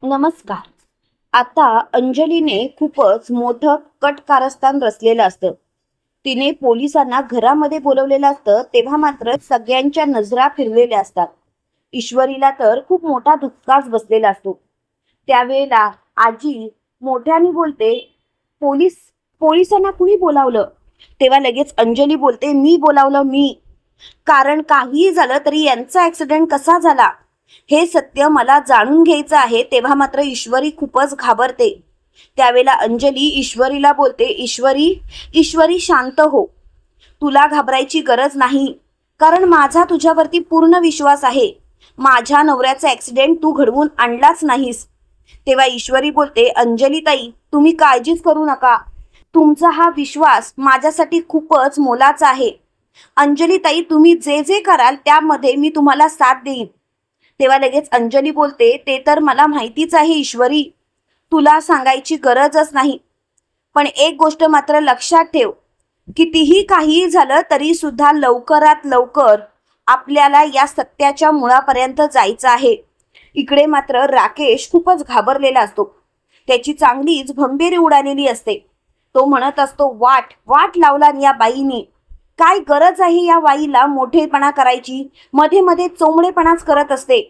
नमस्कार. आता अंजलीने खूपच मोठं कारस्थान रचलेलं असतं. तिने पोलिसांना घरामध्ये बोलवलेलं असतं, तेव्हा मात्र सगळ्यांच्या नजरा फिरलेल्या असतात. ईश्वरीला तर खूप मोठा धक्काच बसलेला असतो. त्यावेळेला आजी मोठ्याने बोलते, पोलीस पोलिसांना कुणी बोलावलं? तेव्हा लगेच अंजली बोलते, मी बोलावलं, मी. कारण काहीही झालं तरी यांचा ऍक्सिडेंट कसा झाला हे सत्य मला जाणून घ्यायचं आहे. तेव्हा मात्र ईश्वरी खूपच घाबरते. त्यावेळेला अंजली ईश्वरीला बोलते, ईश्वरी ईश्वरी शांत हो. तुला घाबरायची गरज नाही, कारण माझा तुझ्यावरती पूर्ण विश्वास आहे. माझ्या नवऱ्याचा ऍक्सिडेंट तू घडवून आणलाच नाहीस. तेव्हा ईश्वरी बोलते, अंजली ताई तुम्ही काळजीच करू नका. तुमचा हा विश्वास माझ्यासाठी खूपच मोलाचा आहे. अंजली ताई तुम्ही जे जे कराल त्यामध्ये मी तुम्हाला साथ देईन. तेव्हा लगेच अंजली बोलते, ते तर मला माहितीच आहे ईश्वरी, तुला सांगायची गरजच नाही. पण एक गोष्ट मात्र लक्षात ठेव, कितीही काहीही झालं तरी सुद्धा लवकरात लवकर आपल्याला या सत्याच्या मुळापर्यंत जायचं आहे. इकडे मात्र राकेश खूपच घाबरलेला असतो. त्याची चांगलीच भंबेरी उडालेली असते. तो म्हणत असतो, वाट वाट लावला या बाईने. काय गरज आहे या बाईला मोठेपणा करायची? मध्ये मध्ये चोमडेपणाच करत असते.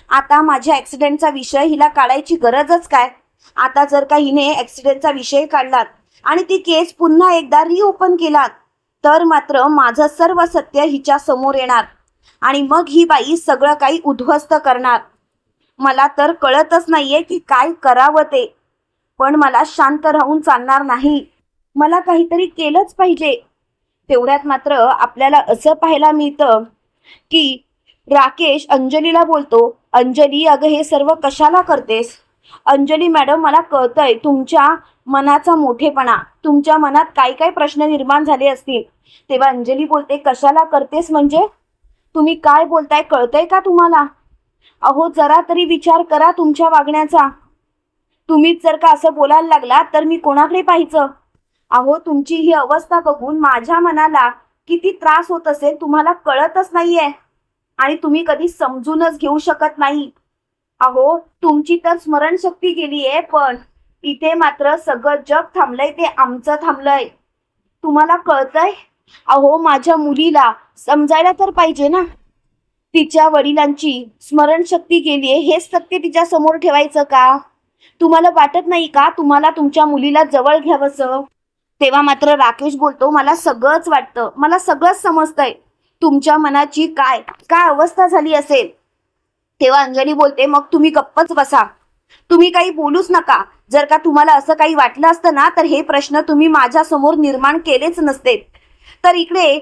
आता माझ्या ऍक्सिडेंटचा विषय हिला काढायची गरजच काय? आता जर का हिने ऍक्सिडेंटचा विषय काढलात आणि ती केस पुन्हा एकदा रिओपन केलात तर मात्र माझं सर्व सत्य हिच्या समोर येणार आणि मग ही बाई सगळं काही उद्ध्वस्त करणार. मला तर कळतच नाहीये की काय करावं ते. पण मला शांत राहून चालणार नाही. मला काहीतरी केलंच पाहिजे. तेवढ्यात मात्र आपल्याला असं पाहायला मिळतं की राकेश अंजलीला बोलतो, अंजली अगं हे सर्व कशाला करतेस? अंजली मॅडम मला कळतंय तुमच्या मनाचा मोठेपणा, तुमच्या मनात काय काय प्रश्न निर्माण झाले असतील. तेव्हा अंजली बोलते, कशाला करतेस म्हणजे? तुम्ही काय बोलताय कळतंय का तुम्हाला? अहो जरा तरी विचार करा तुमच्या वागण्याचा. तुम्हीच जर का असं बोलायला लागला तर मी कोणाकडे पाहायचं? अहो तुमची ही अवस्था बघून माझ्या मनाला किती त्रास होत असेल तुम्हाला कळतच नाहीये आणि तुम्ही कधी समजूनच घेऊ शकत नाही. अहो तुमची तर स्मरणशक्ती गेलीये, पण इथे मात्र सगळं जग थांबलंय ते आमचं थांबलंय. तुम्हाला कळतंय? अहो माझ्या मुलीला समजायला तर पाहिजे ना. तिच्या वडिलांची स्मरणशक्ती गेलीये हेच सत्य तिच्या समोर ठेवायचं का? तुम्हाला वाटत नाही का तुम्हाला तुमच्या मुलीला जवळ घ्यावंसं? तेव्हा मात्र राकेश बोलतो, मला सगळंच वाटतं, मला सगळंच समजतंय. तुमच्या मनाची काय काय अवस्था झाली असेल. तेव्हा अंजली बोलते, मग तुम्ही गप्पच बसा. तुम्ही काही बोलूच नका. जर का तुम्हाला असं काही वाटलं असतं ना तर हे प्रश्न तुम्ही माझ्या समोर निर्माण केलेच नसते. तर इकडे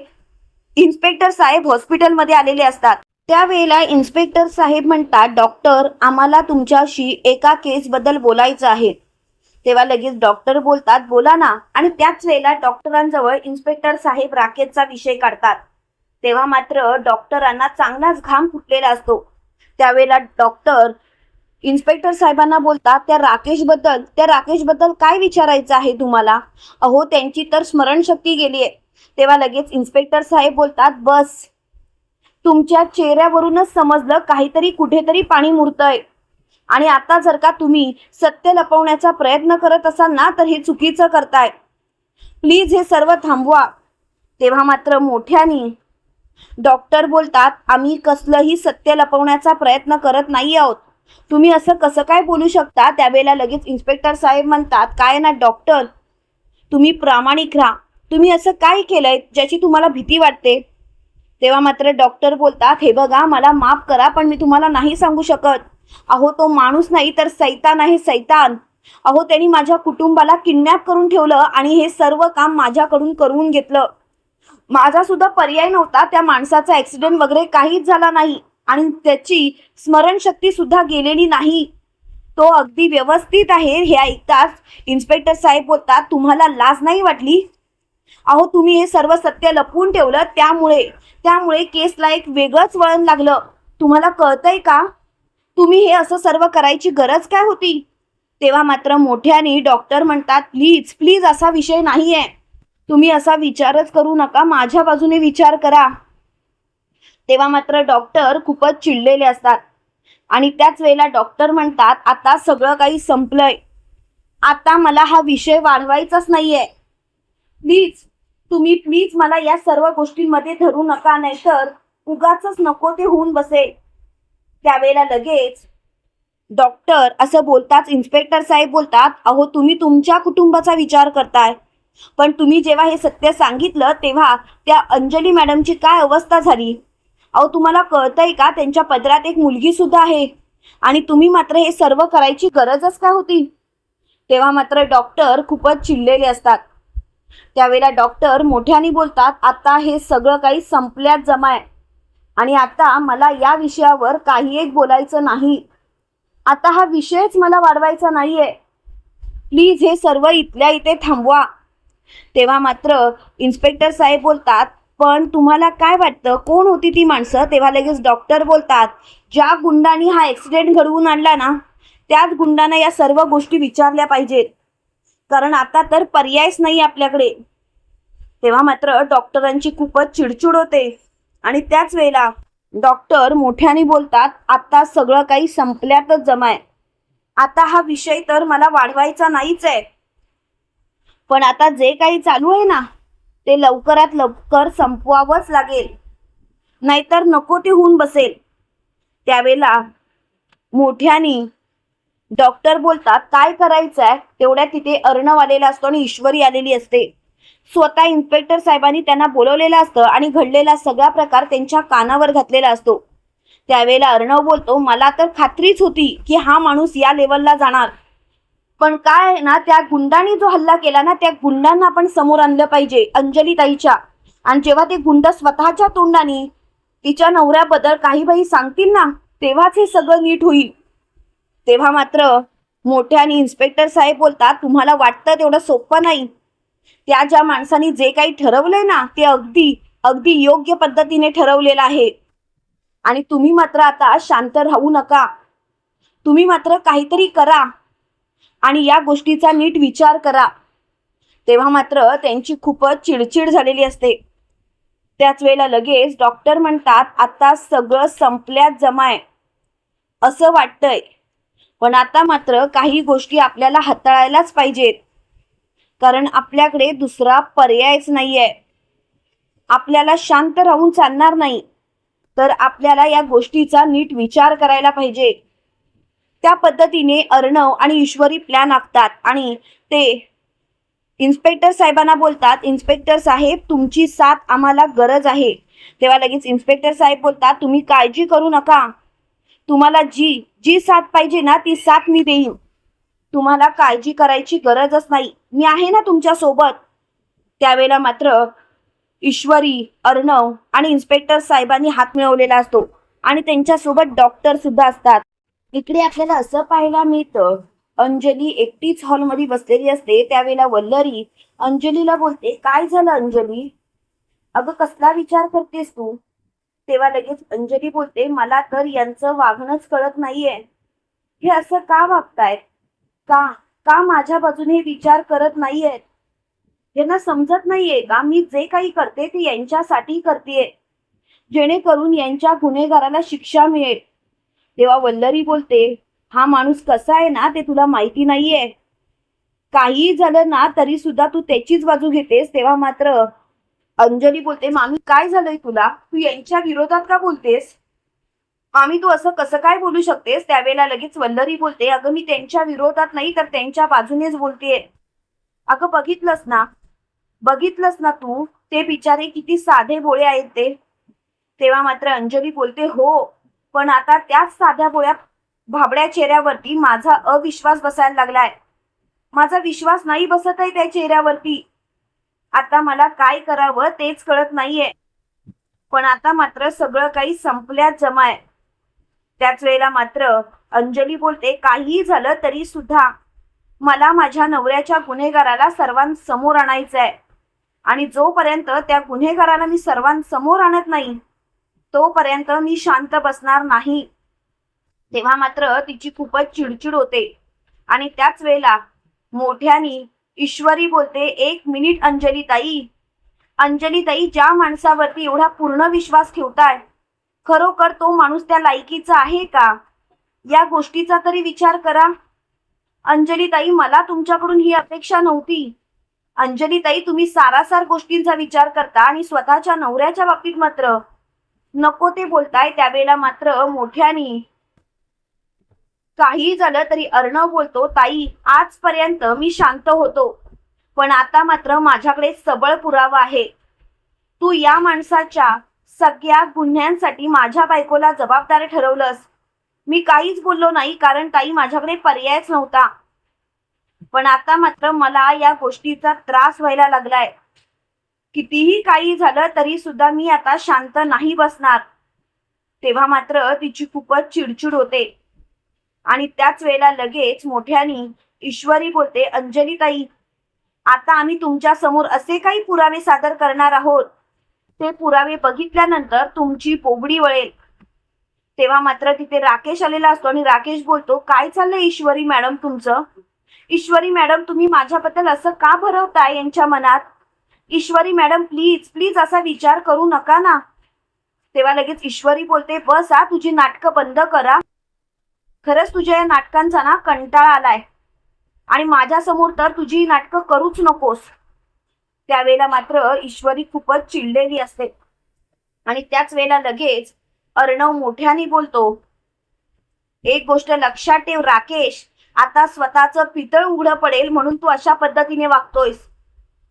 इन्स्पेक्टर साहेब हॉस्पिटलमध्ये आलेले असतात. त्यावेळेला इन्स्पेक्टर साहेब म्हणतात, डॉक्टर आम्हाला तुमच्याशी एका केसबद्दल बोलायचं आहे. तेव्हा लगेच डॉक्टर बोलतात, बोला ना. आणि त्याच वेळेला डॉक्टरांजवळ इन्स्पेक्टर साहेब राकेशचा विषय काढतात. तेव्हा मात्र डॉक्टरांना चांगलाच घाम फुटलेला असतो. त्यावेळेला डॉक्टर इन्स्पेक्टर साहेबांना बोलतात, त्या राकेशबद्दल काय विचारायचं आहे तुम्हाला? अहो त्यांची तर स्मरणशक्ती गेली आहे. तेव्हा लगेच इन्स्पेक्टर साहेब बोलतात, बस तुमच्या चेहऱ्यावरूनच समजलं काहीतरी कुठेतरी पाणी मुरतंय. आणि आता जर का तुम्ही सत्य लपवण्याचा प्रयत्न करत असाल ना तर हे चुकीचं करताय. प्लीज हे सर्व थांबवा. तेव्हा मात्र मोठ्याने डॉक्टर बोलतात, आम्ही कसलंही सत्य लपवण्याचा प्रयत्न करत नाही आहोत. तुम्ही असं कसं काय बोलू शकता? त्यावेळेला लगेच इन्स्पेक्टर साहेब म्हणतात, काय ना डॉक्टर तुम्ही प्रामाणिक राहा. तुम्ही असं काय केलंय ज्याची तुम्हाला भीती वाटते? तेव्हा मात्र डॉक्टर बोलतात, हे बघा मला माफ करा पण मी तुम्हाला नाही सांगू शकत. अहो तो माणूस नाही तर सैतान आहे, सैतान. अहो त्यांनी माझ्या कुटुंबाला किडनॅप करून ठेवलं आणि हे सर्व काम माझ्याकडून करून घेतलं. माझा सुद्धा पर्याय नव्हता. त्या माणसाचा ऍक्सिडेंट वगैरे काहीच झाला नाही आणि त्याची स्मरणशक्ती सुद्धा गेलेली नाही. तो अगदी व्यवस्थित आहे. हे ऐकताच इन्स्पेक्टर साहेब बोलतात, तुम्हाला लाज नाही वाटली? अहो तुम्ही हे सर्व सत्य लपवून ठेवलं, त्यामुळे केसला एक वेगळंच वळण लागलं. तुम्हाला कळतंय का? तुम्ही हे असं सर्व करायची गरज काय होती? तेव्हा मात्र मोठ्याने डॉक्टर म्हणतात, प्लीज प्लीज असा विषय नाहीये. तुम्ही असा विचारच करू नका, माझ्या बाजूने विचार करा. तेव्हा मात्र डॉक्टर खूपच चिडलेले असतात. आणि त्याच वेळेला डॉक्टर म्हणतात आता सगळं काही संपलंय, आता मला हा विषय वाढवायचाच नाहीये, प्लीज मला या सर्व गोष्टींमध्ये धरू नका, नाहीतर उगाच नको ते होऊन बसेल. त्यावेळेला लगेच डॉक्टर असं बोलतात, इन्स्पेक्टर साहेब बोलतात, अहो तुम्ही तुमच्या कुटुंबाचा विचार करताय, पण तुम्ही जेव्हा हे सत्य सांगितलं तेव्हा त्या अंजली मॅडमची काय अवस्था झाली. अहो तुम्हाला कळतंय का, त्यांच्या पदरात एक मुलगी सुद्धा आहे आणि तुम्ही मात्र हे सर्व करायची गरजच काय होती. तेव्हा मात्र डॉक्टर खूपच चिडलेले असतात. त्यावेळेला डॉक्टर मोठ्याने बोलतात, आता हे सगळं काही संपल्यात जमाय आणि आता मला या विषयावर काही एक बोलायचं नाही, आता हा विषयच मला वाढवायचा नाहीये, प्लीज हे सर्व इथल्या इथे थांबवा. तेव्हा मात्र इन्स्पेक्टर साहेब बोलतात, पण तुम्हाला काय वाटतं कोण होती ती माणसं. तेव्हा लगेच डॉक्टर बोलतात, ज्या गुंडांनी हा ऍक्सिडेंट घडवून आणला ना त्याच गुंडांना या सर्व गोष्टी विचारल्या पाहिजेत, कारण आता तर पर्यायच नाही आपल्याकडे. तेव्हा मात्र डॉक्टरांची खूपच चिडचिड होते आणि त्याच वेळेला डॉक्टर मोठ्याने बोलतात, आता सगळं काही संपल्यातच जमाय, आता हा विषय तर मला वाढवायचा नाहीच आहे, पण आता जे काही चालू आहे ना ते लवकरात लवकर संपवावंच लागेल, नाहीतर नको ते होऊन बसेल. त्यावेळेला मोठ्याने डॉक्टर बोलतात, काय करायचं आहे. तेवढ्या तिथे अर्णव आलेला असतो आणि ईश्वरी आलेली असते. स्वतः इन्स्पेक्टर साहेबांनी त्यांना बोलवलेलं असतं आणि घडलेला सगळा प्रकार त्यांच्या कानावर घातलेला असतो. त्यावेळेला अर्णव बोलतो, मला तर खात्रीच होती की हा माणूस या लेवलला जाणार, पण काय ना त्या गुंडांनी जो हल्ला केला ना त्या गुंडांना आपण समोर आणलं पाहिजे अंजली ताईच्या, आणि जेव्हा ते गुंड स्वतःच्या तोंडाने तिच्या नवऱ्याबद्दल काही बाई सांगतील ना तेव्हाच हे सगळं नीट होईल. तेव्हा मात्र मोठ्याने इन्स्पेक्टर साहेब बोलतात, तुम्हाला वाटतं तेवढं सोपं नाही, त्या ज्या माणसाने जे काही ठरवलंय ना ते अगदी अगदी योग्य पद्धतीने ठरवलेलं आहे आणि तुम्ही मात्र आता शांत राहू नका, तुम्ही मात्र काहीतरी करा आणि या गोष्टीचा नीट विचार करा. तेव्हा मात्र त्यांची खूपच चिडचिड झालेली असते. त्याच वेळेला लगेच डॉक्टर म्हणतात, आता सगळं संपल्यात जमाय असं वाटतंय, पण आता मात्र काही गोष्टी आपल्याला हाताळायलाच पाहिजेत, कारण आपल्याकडे दुसरा पर्यायच नाहीये. आपल्याला शांत राहून चालणार नाही, तर आपल्याला या गोष्टीचा नीट विचार करायला पाहिजे. त्या पद्धतीने अर्णव आणि ईश्वरी प्लॅन आखतात आणि ते इन्स्पेक्टर साहेबांना बोलतात, इन्स्पेक्टर साहेब तुमची साथ आम्हाला गरज आहे. तेव्हा लगेच इन्स्पेक्टर साहेब बोलतात, तुम्ही काळजी करू नका, तुम्हाला जी जी साथ पाहिजे ना ती साथ मी देईन, तुम्हाला काळजी करायची गरजच नाही, मी आहे ना तुमच्या सोबत. त्यावेळेला मात्र ईश्वरी, अर्णव आणि इन्स्पेक्टर साहेबांनी हात मिळवलेला असतो आणि त्यांच्यासोबत डॉक्टर सुद्धा असतात. इकडे आपल्याला असं पाहायला मिळतं, अंजली एकटीच हॉलमध्ये बसलेली असते. त्यावेळेला वल्लरी अंजलीला बोलते, काय झालं अंजली, अगं कसला विचार करतेस तू. तेव्हा लगेच अंजली बोलते, मला तर यांचं वागणंच कळत नाहीये, हे असं का वागतायत, का का माझ्या बाजूने हे विचार करत नाहीयेत, यांना समजत नाहीये का मी जे काही करते ते यांच्यासाठी करतेय, जेणेकरून यांच्या गुन्हेगाराला शिक्षा मिळेल. तेव्हा वल्लरी बोलते, हा माणूस कसा आहे ना ते तुला माहिती नाहीये, काही झालं ना तरी सुद्धा तू त्याचीच बाजू घेतेस. तेव्हा मात्र अंजली बोलते, मामी काय झालंय तुला, तू यांच्या विरोधात का बोलतेस, मामी तू असं कसं काय बोलू शकतेस. त्यावेळेला लगेच वल्लरी बोलते, अगं मी त्यांच्या विरोधात नाही तर त्यांच्या बाजूनेच बोलतेय. अगं बघितलंस ना तू, ते बिचारे किती साधे भोळे आहेत ते. तेव्हा मात्र अंजली बोलते, हो पण आता त्याच साध्या भोळ्या भाबड्या चेहऱ्यावरती माझा अविश्वास बसायला लागलाय, माझा विश्वास नाही बसत आहे त्या चेहऱ्यावरती, आता मला काय करावं तेच कळत नाहीये, पण आता मात्र सगळं काही संपल्यात जमाय. त्याच वेळेला मात्र अंजली बोलते, काही झालं तरी सुद्धा मला माझ्या नवऱ्याच्या गुन्हेगाराला सर्वांसमोर आणायचंय आणि जोपर्यंत त्या गुन्हेगाराला मी सर्वांसमोर आणत नाही तोपर्यंत मी शांत बसणार नाही. तेव्हा मात्र तिची खूपच चिडचिड होते आणि त्याच वेळेला मोठ्यानी ईश्वरी बोलते, एक मिनिट अंजली ताई ज्या माणसावरती एवढा पूर्ण विश्वास ठेवताय खरोखर तो माणूस त्या लायकीचा आहे का, या गोष्टीचा तरी विचार करा. अंजली ताई, मला तुमच्याकडून ही अपेक्षा नव्हती. अंजली ताई, तुम्ही सारासार गोष्टींचा विचार करता आणि स्वतःच्या नवऱ्याच्या बाबतीत मात्र नको ते बोलताय. त्यावेळेला मात्र मोठ्यानी काही झालं तरी अर्णव बोलतो, ताई आजपर्यंत मी शांत होतो, पण आता मात्र माझ्याकडे सबळ पुरावा आहे. तू या माणसाच्या सगळ्या गुन्ह्यांसाठी माझ्या बायकोला जबाबदार ठरवलंस. मी काहीच बोललो नाही, कारण ताई माझ्याकडे पर्यायच नव्हता. पण आता मात्र मला या गोष्टीचा त्रास व्हायला लागलाय. कितीही काही झालं तरी सुद्धा मी आता शांत नाही बसणार. तेव्हा मात्र तिची खूपच चिडचिड होते आणि त्याच वेळेला लगेच मोठ्यानी ईश्वरी बोलते, अंजली ताई, आता आम्ही तुमच्या समोर असे काही पुरावे सादर करणार आहोत, ते पुरावे बघितल्यानंतर तुमची पोबडी वळेल. तेव्हा मात्र तिथे राकेश आलेला असतो आणि राकेश बोलतो, काय चाललंय ईश्वरी मॅडम तुमचं? ईश्वरी मॅडम, तुम्ही माझ्याबद्दल असं का भरवताय यांच्या मनात? ईश्वरी मॅडम, प्लीज प्लीज असा विचार करू नका ना. तेव्हा लगेच ईश्वरी बोलते, बस तुझी नाटकं बंद करा. खरंच तुझ्या या नाटकांचा ना कंटाळा आलाय आणि माझ्यासमोर तर तुझी नाटकं करूच नकोस. त्यावेळेला मात्र ईश्वरी खूपच चिडलेली असते आणि त्याच वेळेला लगेच अर्णव मोठ्याने बोलतो, एक गोष्ट लक्षात ठेव राकेश, आता स्वतःचं पितळ उघडं पडेल म्हणून तू अशा पद्धतीने वागतोयस,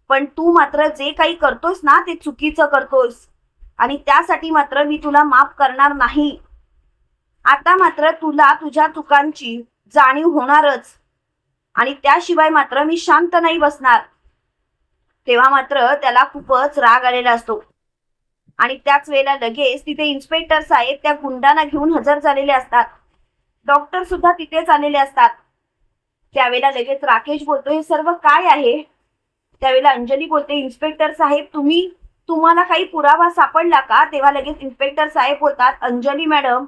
पण तू मात्र जे काही करतोयस ना ते चुकीचं करतोयस आणि त्यासाठी मात्र मी तुला माफ करणार नाही. आता मात्र तुला तुझ्या चुकांची जाणीव होणारच आणि त्याशिवाय मात्र मी शांत नाही बसणार. तेव्हा मात्र त्याला खूपच राग आलेला असतो आणि त्याच वेळेला लगेच तिथे इन्स्पेक्टर साहेब त्या गुंडांना घेऊन हजर झालेले असतात. डॉक्टर सुद्धा तिथेच आलेले असतात. त्यावेळेला लगेच राकेश बोलतो, हे सर्व काय आहे? त्यावेळेला अंजली बोलते, इन्स्पेक्टर साहेब, तुम्हाला काही पुरावा सापडला का? तेव्हा लगेच इन्स्पेक्टर साहेब बोलतात, अंजली मॅडम,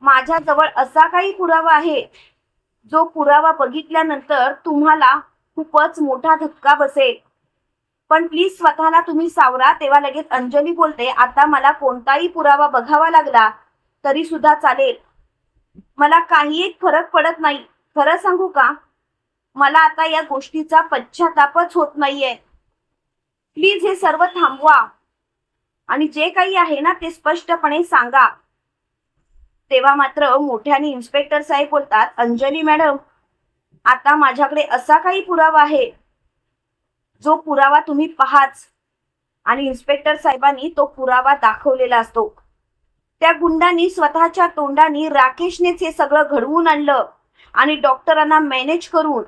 माझ्याजवळ असा काही पुरावा आहे जो पुरावा बघितल्यानंतर तुम्हाला खूपच मोठा धक्का बसेल, पण प्लीज स्वतःला तुम्ही सावरा. तेव्हा लगेच अंजली बोलते, आता मला कोणताही पुरावा बघावा लागला तरी सुद्धा चालेल, मला काही एक फरक पडत नाही. खरं सांगू का, मला आता या गोष्टीचा पश्चातापच होत नाहीये. प्लीज हे सर्व थांबवा आणि जे काही आहे ना ते स्पष्टपणे सांगा. तेव्हा मात्र मोठ्याने इन्स्पेक्टर साहेब बोलतात, अंजली मॅडम, आता माझ्याकडे असा काही पुरावा आहे जो पुरावा तुम्ही पहाच. आणि इन्स्पेक्टर साहेबांनी तो पुरावा दाखवलेला असतो. त्या गुंडांनी स्वतःच्या तोंडाने राकेशनेच हे सगळं घडवून आणलं आणि डॉक्टरांना मॅनेज करून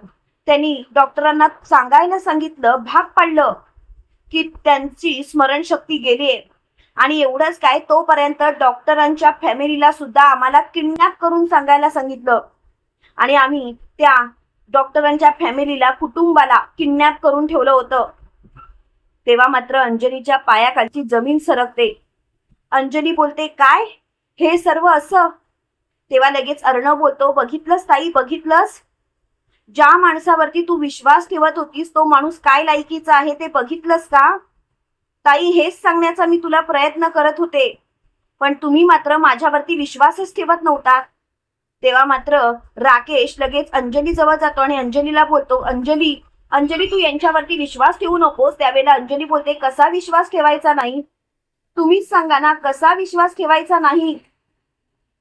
त्यांनी डॉक्टरांना सांगायला सांगितलं, भाग पाडलं की त्यांची स्मरणशक्ती गेलीये. आणि एवढंच काय, तोपर्यंत डॉक्टरांच्या फॅमिलीला सुद्धा आम्हाला किडनॅप करून सांगायला सांगितलं आणि आम्ही त्या डॉक्टरांच्या फॅमिलीला, कुटुंबाला किडनॅप करून ठेवलं होतं. तेव्हा मात्र अंजलीच्या पायाखालची जमीन सरकते. अंजली बोलते, काय हे सर्व असं? तेव्हा लगेच अर्णव बोलतो, बघितलंस ताई, बघितलंस? ज्या माणसावरती तू विश्वास ठेवत होतीस तो माणूस काय लायकीचा आहे ते बघितलंस का? ताई, हेच सांगण्याचा मी तुला प्रयत्न करत होते, पण तुम्ही मात्र माझ्यावरती विश्वासच ठेवत नव्हता. तेव्हा मात्र राकेश लगेच अंजली जवळ जातो आणि अंजलीला बोलतो, अंजली अंजली तू यांच्यावरती विश्वास ठेवू नकोस. त्यावेळेला अंजली बोलते, कसा विश्वास ठेवायचा नाही? तुम्हीच सांगा ना, कसा विश्वास ठेवायचा नाही?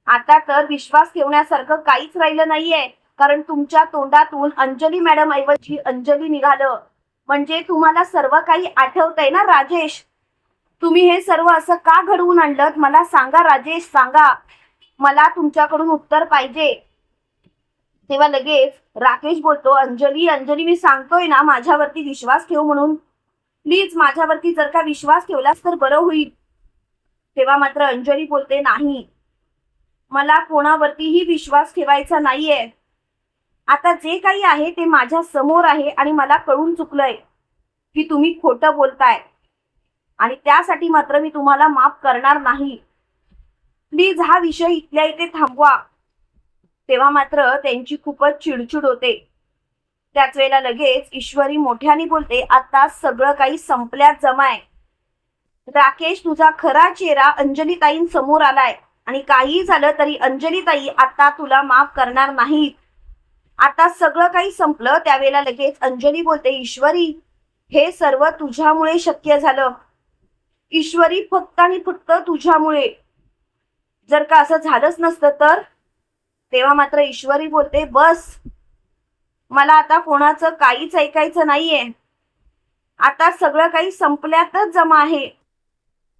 आता तर विश्वास ठेवण्यासारखं काहीच राहिलं नाहीये, कारण तुमच्या तोंडातून अंजली मॅडम ऐवजी अंजली निघालं. म्हणजे तुम्हाला सर्व काही आठवतंय ना राजेश? तुम्ही हे सर्व असं का घडवून आणलं? मला सांगा राजेश, सांगा, मला तुमच्याकडून उत्तर पाहिजे. तेव्हा लगेच राकेश बोलतो, अंजली अंजली मी सांगतोय ना माझ्यावरती विश्वास ठेव म्हणून, प्लीज माझ्यावरती जर का विश्वास ठेवलास तर बरं होईल. तेव्हा मात्र अंजली बोलते, नाही, मला कोणावरतीही विश्वास ठेवायचा नाहीये. आता जे काही आहे ते माझ्या समोर आहे आणि मला कळून चुकलंय की तुम्ही खोटं बोलताय आणि त्यासाठी मात्र मी तुम्हाला माफ करणार नाही. प्लीज हा विषय इथल्या इथे थांबवा. तेव्हा मात्र त्यांची खूपच चिडचिड होते. त्याच वेळेला लगेच ईश्वरी मोठ्याने बोलते, आता सगळं काही संपल्यात जमाय. राकेश, तुझा खरा चेहरा अंजली ताईंसमोर आलाय आणि काही झालं तरी अंजली ताई आता तुला माफ करणार नाही. आता सगळं काही संपलं त्यावेळेला लगेच अंजली बोलते, ईश्वरी हे सर्व तुझ्यामुळे शक्य झालं. ईश्वरी फक्त आणि फक्त तुझ्यामुळे. जर का असं झालंच नसतं तर. तेव्हा मात्र ईश्वरी बोलते, बस मला आता कोणाचं काहीच ऐकायचं नाहीये. आता सगळं काही संपल्यातच जमा आहे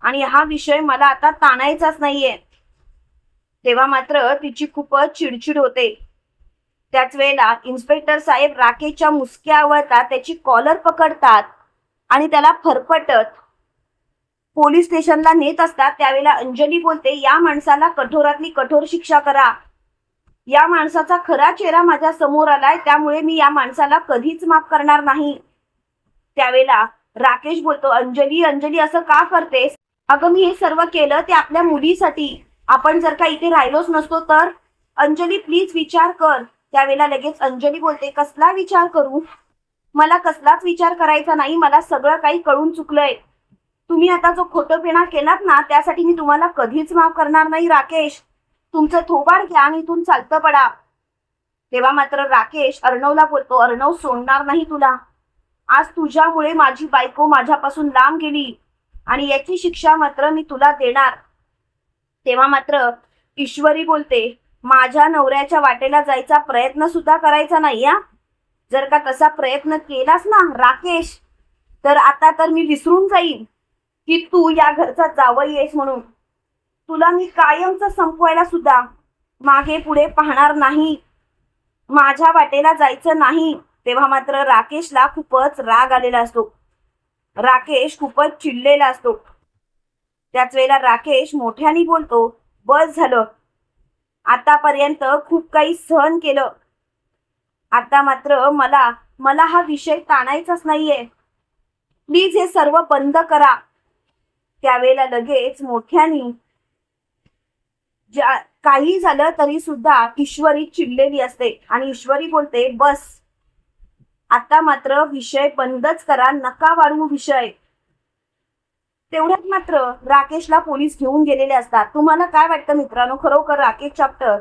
आणि हा विषय मला आता ताणायचाच नाहीये. तेव्हा मात्र तिची खूपच चिडचिड होते. त्याच वेळेला इन्स्पेक्टर साहेब राकेशच्या मुसक्या आवळतात, त्याची कॉलर पकडतात आणि त्याला फरफटत पोलीस स्टेशनला नेत असतात. त्यावेळेला अंजली बोलते, या माणसाला कठोरातली कठोर शिक्षा करा. या माणसाचा खरा चेहरा माझ्या समोर आलाय, त्यामुळे मी या माणसाला कधीच माफ करणार नाही. त्यावेळेला राकेश बोलतो, अंजली अंजली असं का करतेस? अगं मी हे सर्व केलं ते आपल्या मुलीसाठी. आपण जर का इथे राहिलोच नसतो तर. अंजली प्लीज विचार कर. त्यावेळेला लगेच अंजली बोलते, कसला विचार करू? मला कसलाच विचार करायचा नाही. मला सगळं काही कळून चुकलंय. तुम्ही आता जो खोटंपणा केलात ना त्यासाठी मी तुम्हाला कधीच माफ करणार नाही. राकेश तुमचं थोबाड घ्या आणि इथून चालतं पडा. तेव्हा मात्र राकेश अर्णवला बोलतो, अर्णव सोडणार नाही तुला. आज तुझ्यामुळे माझी बायको माझ्यापासून लांब गेली आणि याची शिक्षा मात्र मी तुला देणार. तेव्हा मात्र ईश्वरी बोलते, माझ्या नवऱ्याच्या वाटेला जायचा प्रयत्न सुद्धा करायचा नाही. जर का तसा प्रयत्न केलास ना राकेश तर आता तर मी विसरून जाईन की तू या घरचा जावई आहेस म्हणून. तुला मी कायमचं संपवायला सुद्धा मागे पुढे पाहणार नाही. माझ्या वाटेला जायचं नाही. तेव्हा मात्र राकेशला खूपच राग आलेला असतो. राकेश खूपच चिडलेला असतो. त्याच वेळेला राकेश मोठ्याने बोलतो, बस झालं. आतापर्यंत खूप काही सहन केलं. आता मात्र मला हा विषय ताणायचाच नाहीये. प्लीज हे सर्व बंद करा. त्यावेळेला लगेच मोठ्याने काही झालं तरी सुद्धा ईश्वरी चिडलेली असते आणि ईश्वरी बोलते, बस आता मात्र विषय बंदच करा. नका वाढवू विषय. तेवढ्यात मात्र राकेशला पोलीस घेऊन गेलेले असतात. तुम्हाला काय वाटतं मित्रांनो, खरोखर राकेश चॅप्टर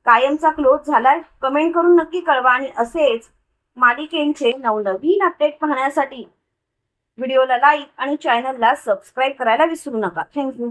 कायमचा क्लोज झालाय? कमेंट करून नक्की कळवा आणि असेच मालिकेचे नवनवीन अपडेट पाहण्यासाठी व्हिडिओला लाईक आणि चॅनलला सबस्क्राईब करायला विसरू नका. थँक्यू.